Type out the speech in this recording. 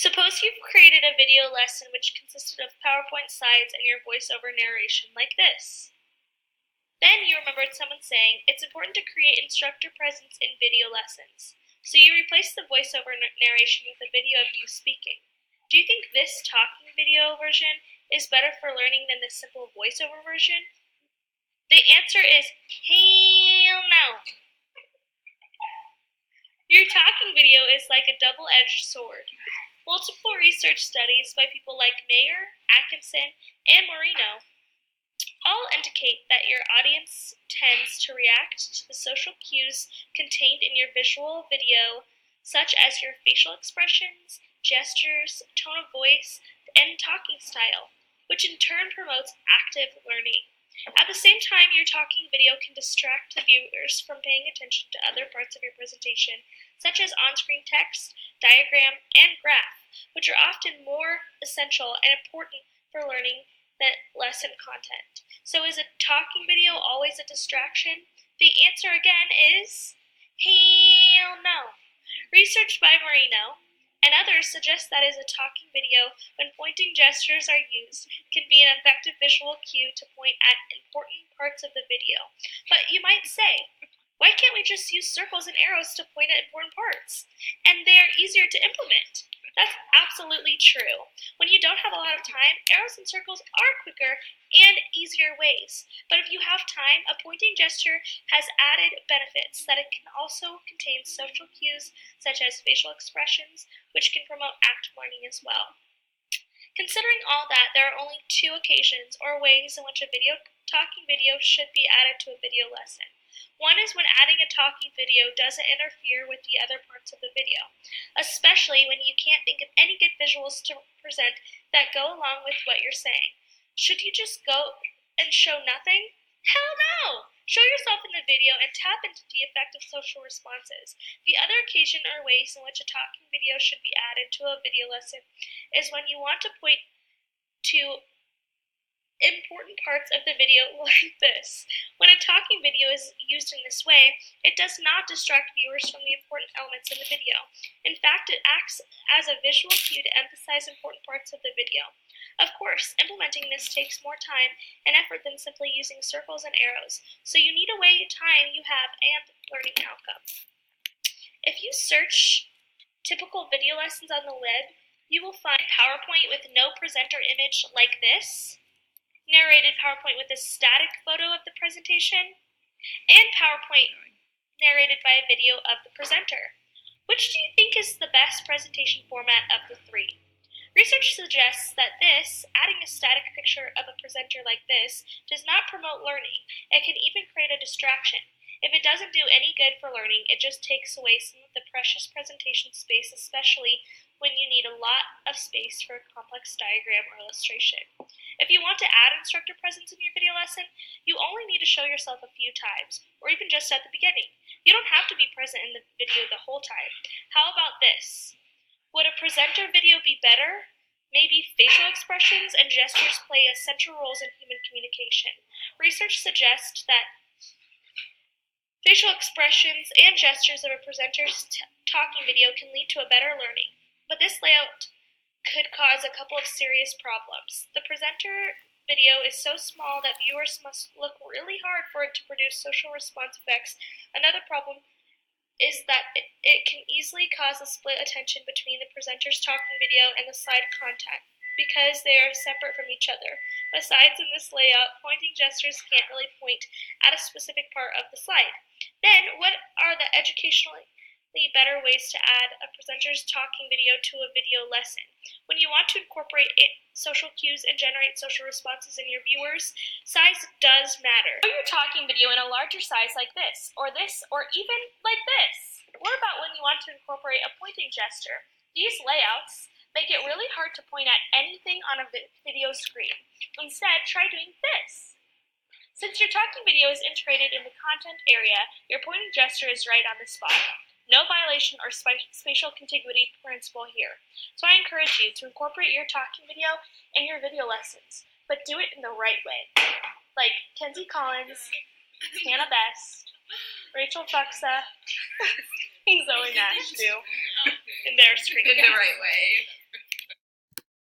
Suppose you've created a video lesson which consisted of PowerPoint slides and your voiceover narration like this. Then you remembered someone saying, it's important to create instructor presence in video lessons. So you replaced the voiceover narration with a video of you speaking. Do you think this talking video version is better for learning than the simple voiceover version? The answer is hell no. Your talking video is like a double-edged sword. Multiple research studies by people like Mayer, Atkinson, and Marino all indicate that your audience tends to react to the social cues contained in your visual video, such as your facial expressions, gestures, tone of voice, and talking style, which in turn promotes active learning. At the same time, your talking video can distract the viewers from paying attention to other parts of your presentation, such as on-screen text, diagram, and graph, which are often more essential and important for learning than lesson content. So is a talking video always a distraction? The answer again is hell no. Research by Marino and others suggest that as a talking video, when pointing gestures are used, can be an effective visual cue to point at important parts of the video. But you might say, why can't we just use circles and arrows to point at important parts? And they are easier to implement. That's absolutely true. When you don't have a lot of time, arrows and circles are quicker and easier ways. But if you have time, a pointing gesture has added benefits that it can also contain social cues such as facial expressions, which can promote active learning as well. Considering all that, there are only 2 occasions or ways in which a talking video should be added to a video lesson. One is when adding a talking video doesn't interfere with the other parts of the video, especially when you can't think of any good visuals to present that go along with what you're saying. Should you just go and show nothing? Hell no! Show yourself in the video and tap into the effect of social responses. The other occasion or ways in which a talking video should be added to a video lesson is when you want to point to important parts of the video like this. When a talking video is used in this way, it does not distract viewers from the important elements in the video. In fact, it acts as a visual cue to emphasize important parts of the video. Of course, implementing this takes more time and effort than simply using circles and arrows, so you need to weigh time you have and learning outcome. If you search typical video lessons on the web, you will find PowerPoint with no presenter image like this, narrated PowerPoint with a static photo of the presentation, and PowerPoint narrated by a video of the presenter. Which do you think is the best presentation format of the 3? Research suggests that adding a static picture of a presenter like this, does not promote learning. It can even create a distraction. If it doesn't do any good for learning, it just takes away some of the precious presentation space, especially when you need a lot of space for a complex diagram or illustration. If you want to add instructor presence in your video lesson, you only need to show yourself a few times, or even just at the beginning. You don't have to be present in the video the whole time. How about this? Would a presenter video be better? Maybe facial expressions and gestures play essential roles in human communication. Research suggests that facial expressions and gestures of a presenter's talking video can lead to a better learning. But this layout could cause a couple of serious problems. The presenter video is so small that viewers must look really hard for it to produce social response effects. Another problem is that it can easily cause a split attention between the presenter's talking video and the slide content because they are separate from each other. Besides, in this layout, pointing gestures can't really point at a specific part of the slide. Then, what are the educationally better ways to add a presenter's talking video to a video lesson? When you want to incorporate social cues and generate social responses in your viewers, size does matter. Show your talking video in a larger size like this, or even like this. What about when you want to incorporate a pointing gesture? These layouts make it really hard to point at anything on a video screen. Instead, try doing this. Since your talking video is integrated in the content area, your pointing gesture is right on the spot. No violation or spatial contiguity principle here. So I encourage you to incorporate your talking video in your video lessons, but do it in the right way. Like Kenzie Collins, Hannah Best, Rachel Fuxa, and Zoe Nash do in their screen. In the right way.